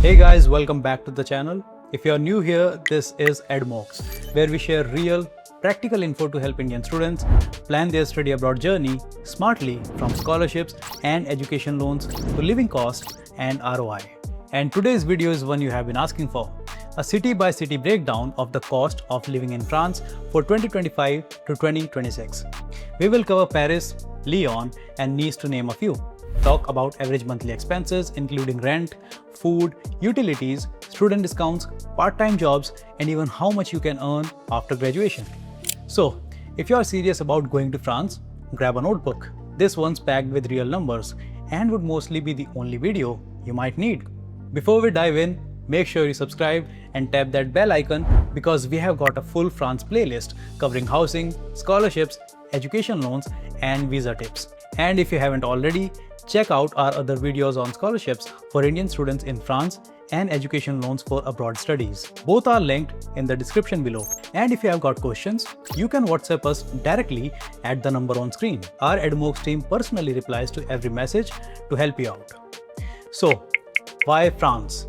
Hey guys, welcome back to the channel. If you are new here, this is EduMox, where we share real, practical info to help Indian students plan their study abroad journey smartly, from scholarships and education loans to living costs and ROI. And today's video is one you have been asking for, a city-by-city breakdown of the cost of living in France for 2025 to 2026. We will cover Paris, Lyon and Nice to name a few. Talk about average monthly expenses including rent, food, utilities, student discounts, part-time jobs, and even how much you can earn after graduation. So, if you are serious about going to France, grab a notebook. This one's packed with real numbers and would mostly be the only video you might need. Before we dive in, make sure you subscribe and tap that bell icon because we have got a full France playlist covering housing, scholarships, education loans, and visa tips. And if you haven't already, check out our other videos on scholarships for Indian students in France and education loans for abroad studies. Both are linked in the description below. And if you have got questions, you can WhatsApp us directly at the number on screen. Our EduMox team personally replies to every message to help you out. So, why France?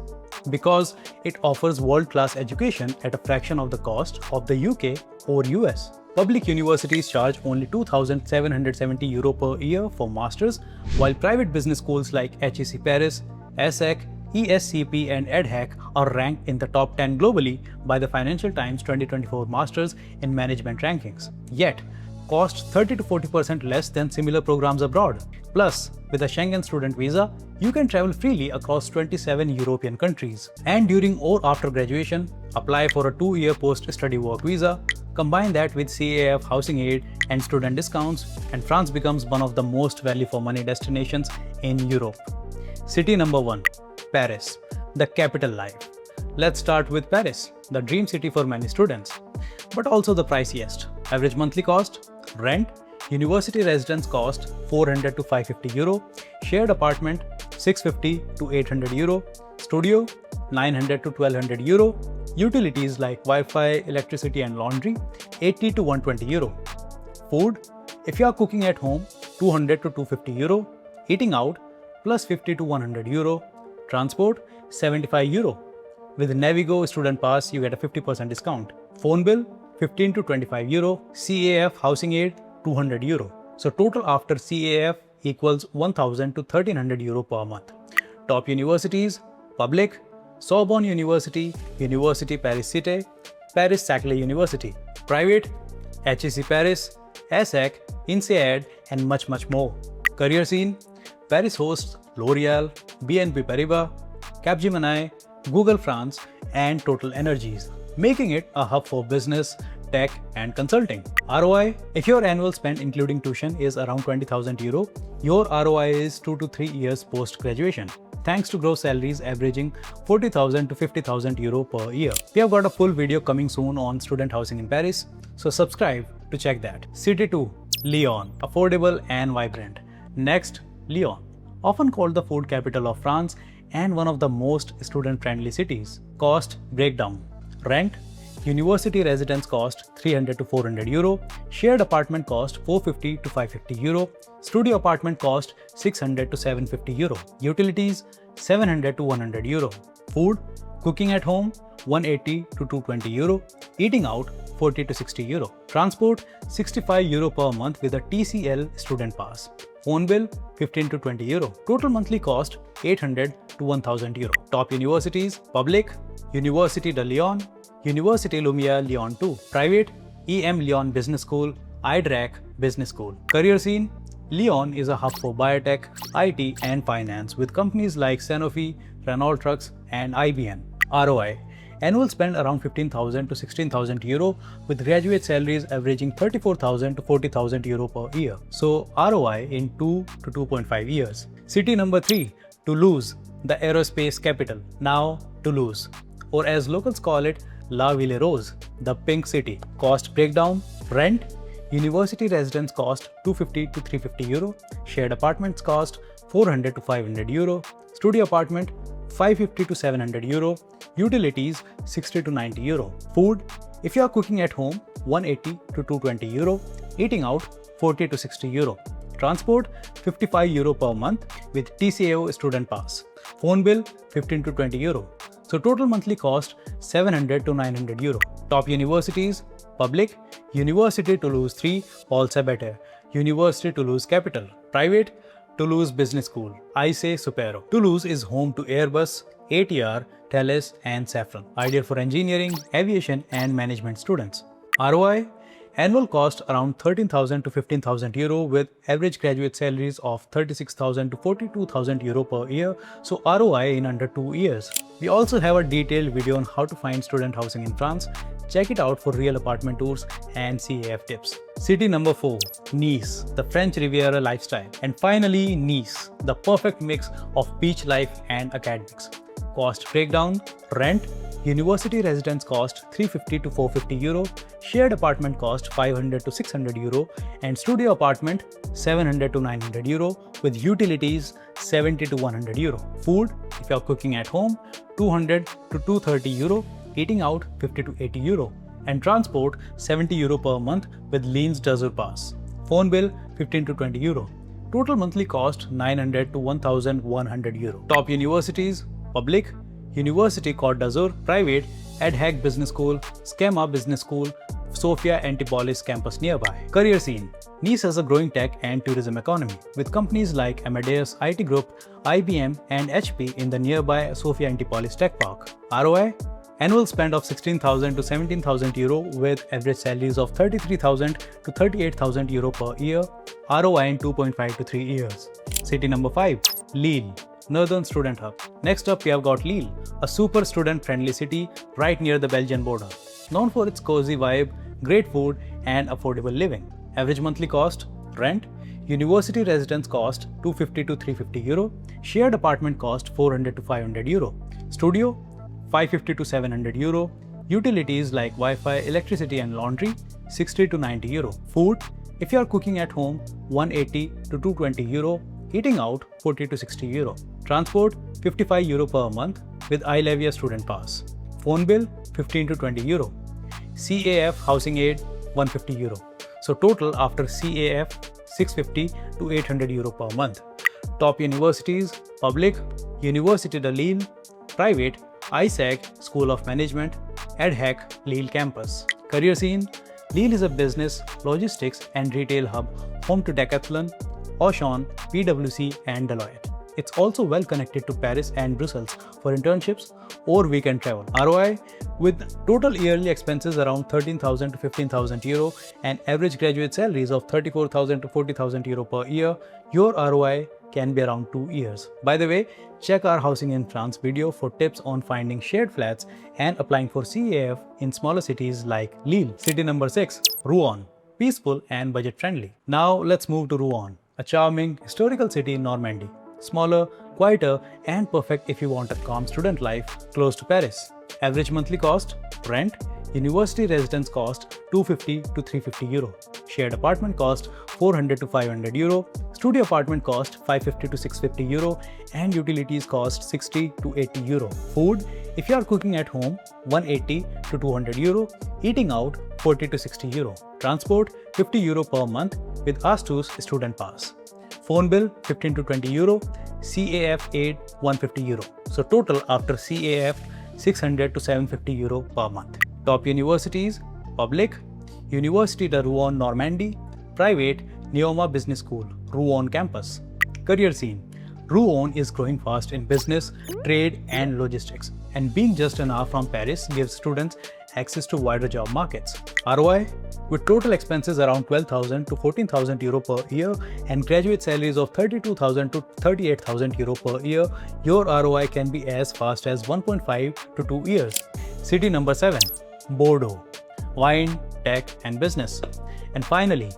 Because it offers world-class education at a fraction of the cost of the UK or US. Public universities charge only €2,770 per year for masters, while private business schools like HEC Paris, ESSEC, ESCP and EDHEC are ranked in the top 10 globally by the Financial Times 2024 Masters in Management rankings. Yet, cost 30 to 40% less than similar programs abroad. Plus, with a Schengen student visa, you can travel freely across 27 European countries. And during or after graduation, apply for a 2-year post-study work visa. Combine that with CAF housing aid and student discounts, and France becomes one of the most value for money destinations in Europe. City number 1, Paris, the capital life. Let's start with Paris, the dream city for many students, but also the priciest. Average monthly cost, rent, university residence cost 400 to 550 euro, shared apartment 650 to 800 euro, studio 900 to 1200 euro, utilities like Wi-Fi, electricity and laundry 80 to 120 euro. Food, if you are cooking at home, 200 to 250 euro, eating out plus 50 to 100 euro, transport 75 euro. With Navigo student pass, you get a 50% discount. Phone bill 15 to 25 euro, CAF housing aid 200 euro. So total after CAF equals 1000 to 1300 euro per month. Top universities, public, Sorbonne University, Université Paris Cité, Paris Saclay University. Private, HEC Paris, ESSEC, INSEAD and much more. Career scene, Paris hosts L'Oreal, BNP Paribas, Capgemini, Google France and Total Energies, making it a hub for business, tech and consulting. ROI, if your annual spend including tuition is around 20,000 euro, your ROI is 2 to 3 years post-graduation, thanks to gross salaries averaging 40,000 to 50,000 euro per year. We have got a full video coming soon on student housing in Paris, so subscribe to check that. City 2, Lyon, affordable and vibrant. Next, Lyon, often called the food capital of France and one of the most student-friendly cities. Cost breakdown. Rent, university residence cost 300 to 400 euro, shared apartment cost 450 to 550 euro, studio apartment cost 600 to 750 euro, utilities 700 to 100 euro, food, cooking at home 180 to 220 euro, eating out 40 to 60 euro, transport 65 euro per month with a TCL student pass, phone bill 15 to 20 euro, total monthly cost 800 to 1000 euro. Top universities, public, Université de Lyon, Université Lumière Lyon 2, private, EM Lyon Business School, IDRAC Business School. Career scene, Lyon is a hub for biotech, IT and finance with companies like Sanofi, Renault Trucks and IBM. ROI, annual spend around 15,000 to 16,000 euro with graduate salaries averaging 34,000 to 40,000 euro per year. So ROI in 2 to 2.5 years. City number 3, Toulouse, the aerospace capital. Now Toulouse, or as locals call it, La Ville Rose, the pink city. Cost breakdown, rent, university residence cost 250 to 350 euro, shared apartments cost 400 to 500 euro, studio apartment 550 to 700 euro, utilities 60 to 90 euro. Food, if you are cooking at home, 180 to 220 euro, eating out 40 to 60 euro. Transport 55 euro per month with TCAO student pass. Phone bill 15 to 20 euro. So total monthly cost 700 to 900 euro. Top universities: public, Université Toulouse 3, Paul Sabatier, Université Toulouse Capital; private, Toulouse Business School, ICE Supero. Toulouse is home to Airbus, ATR, Thales and Safran, ideal for engineering, aviation and management students. ROI: annual cost around 13,000 to 15,000 euro with average graduate salaries of 36,000 to 42,000 euro per year, so ROI in under 2 years. We also have a detailed video on how to find student housing in France. Check it out for real apartment tours and CAF tips. City number 4, Nice, the French Riviera lifestyle. And finally, Nice, the perfect mix of beach life and academics. Cost breakdown: rent, university residence cost 350 to 450 euro, shared apartment cost 500 to 600 euro, and studio apartment 700 to 900 euro with utilities 70 to 100 euro. Food, if you're cooking at home, 200 to 230 euro, eating out 50 to 80 euro, and transport 70 euro per month with Lyon's Desert Pass. Phone bill 15 to 20 euro. Total monthly cost 900 to 1,100 euro. Top universities: public, Université Côte d'Azur; private, Ad Hoc Business School, Schema Business School, Sophia Antipolis campus nearby. Career scene: Nice has a growing tech and tourism economy, with companies like Amadeus IT Group, IBM and HP in the nearby Sophia Antipolis Tech Park. ROI: annual spend of 16,000 to 17,000 euro with average salaries of 33,000 to 38,000 euro per year. ROI in 2.5 to 3 years. City number 5, Lille, Northern Student Hub. Next up, we have got Lille, a super student-friendly city right near the Belgian border. Known for its cozy vibe, great food, and affordable living. Average monthly cost: rent, university residence cost 250 to 350 euro, shared apartment cost 400 to 500 euro, studio 550 to 700 euro, utilities like Wi-Fi, electricity, and laundry 60 to 90 euro. Food, if you are cooking at home, 180 to 220 euro, eating out 40 to 60 euro. Transport 55 euro per month with iLevia student pass. Phone bill 15 to 20 euro. CAF housing aid 150 euro. So total after CAF 650 to 800 euro per month. Top universities: public, Université de Lille; private, ISAC School of Management, Ad Hoc Lille campus. Career scene: Lille is a business, logistics and retail hub, home to Decathlon, Auchan, PwC and Deloitte. It's also well connected to Paris and Brussels for internships or weekend travel. ROI: with total yearly expenses around 13,000 to 15,000 euro and average graduate salaries of 34,000 to 40,000 euro per year, your ROI can be around 2 years. By the way, check our Housing in France video for tips on finding shared flats and applying for CAF in smaller cities like Lille. City number 6, Rouen, peaceful and budget friendly. Now let's move to Rouen, a charming historical city in Normandy. Smaller, quieter and perfect if you want a calm student life close to Paris. Average monthly cost: rent, university residence cost 250 to 350 euro, shared apartment cost 400 to 500 euro, studio apartment cost 550 to 650 euro, and utilities cost 60 to 80 euro. Food, if you are cooking at home, 180 to 200 euro, eating out 40 to 60 euro. Transport 50 euro per month with Astus student pass. Phone bill 15 to 20 euro, CAF aid 150 euro. So total after CAF 600 to 750 euro per month. Top universities: public, Université de Rouen Normandy; private, Neoma Business School, Rouen campus. Career scene: Rouen is growing fast in business, trade and logistics, and being just an hour from Paris gives students access to wider job markets. ROI: with total expenses around 12,000 to 14,000 euro per year and graduate salaries of 32,000 to 38,000 euro per year, your ROI can be as fast as 1.5 to 2 years. City number 7, Bordeaux, wine, tech and business. And finally,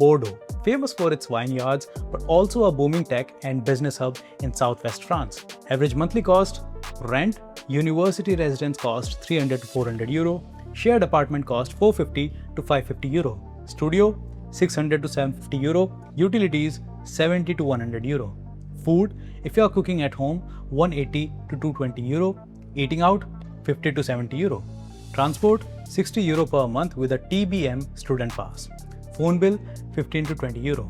Bordeaux, famous for its vineyards but also a booming tech and business hub in southwest France. Average monthly cost: rent, university residence cost 300 to 400 euro, shared apartment cost 450 to 550 euro, studio 600 to 750 euro, utilities 70 to 100 euro. Food, if you are cooking at home, 180 to 220 euro, eating out 50 to 70 euro. Transport 60 euro per month with a TBM student pass. Phone bill 15 to 20 euro.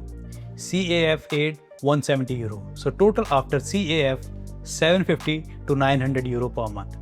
CAF aid 170 euro. So total after CAF 750 to 900 euro per month.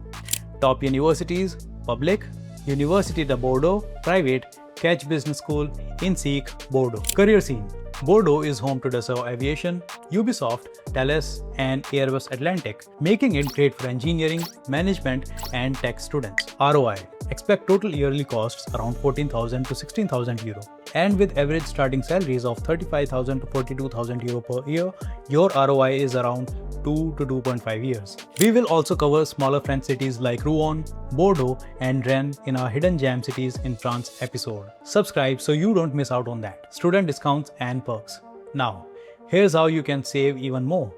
Top universities: public, Université de Bordeaux; private, Catch Business School, INSEAD, Bordeaux. Career scene: Bordeaux is home to Dassault Aviation, Ubisoft, Thales, and Airbus Atlantic, making it great for engineering, management, and tech students. ROI: expect total yearly costs around 14,000 to 16,000 euro. And with average starting salaries of 35,000 to 42,000 euro per year, your ROI is around 2 to 2.5 years. We will also cover smaller French cities like Rouen, Bordeaux, and Rennes in our Hidden Gem Cities in France episode. Subscribe so you don't miss out on that. Student discounts and perks. Now, here's how you can save even more.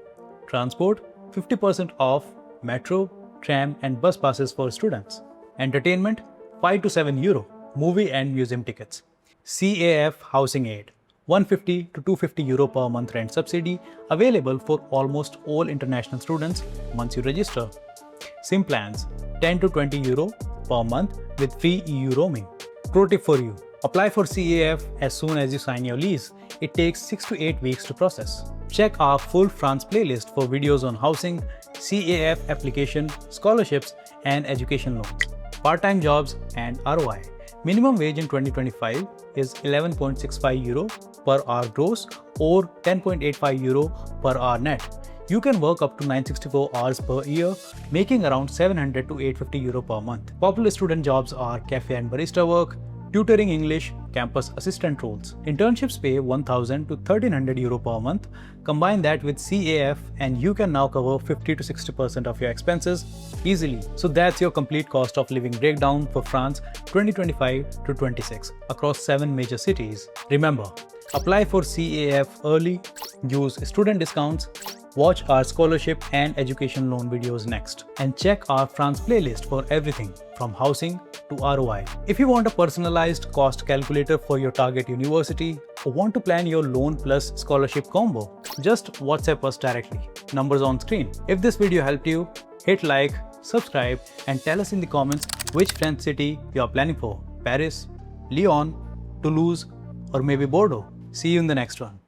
Transport: 50% off metro, tram, and bus passes for students. Entertainment: 5 to 7 euro. Movie and museum tickets. CAF housing aid: 150 to 250 euro per month rent subsidy, available for almost all international students once you register. SIM plans: 10 to 20 euro per month with free EU roaming. Pro tip for you: apply for CAF as soon as you sign your lease. It takes 6 to 8 weeks to process. Check our full France playlist for videos on housing, CAF application, scholarships, and education loans. Part-time jobs and ROI. Minimum wage in 2025 is 11.65 euro per hour gross or 10.85 euro per hour net. You can work up to 964 hours per year, making around 700 to 850 euro per month. Popular student jobs are cafe and barista work, tutoring English, campus assistant roles. Internships pay 1,000 to 1,300 euro per month. Combine that with CAF and you can now cover 50 to 60% of your expenses easily. So that's your complete cost of living breakdown for France 2025 to 26 across 7 major cities. Remember, apply for CAF early, use student discounts, watch our scholarship and education loan videos next, and check our France playlist for everything from housing to ROI. If you want a personalized cost calculator for your target university or want to plan your loan plus scholarship combo, just WhatsApp us directly. Numbers on screen. If this video helped you, hit like, subscribe, and tell us in the comments which French city you are planning for: Paris, Lyon, Toulouse, or maybe Bordeaux. See you in the next one.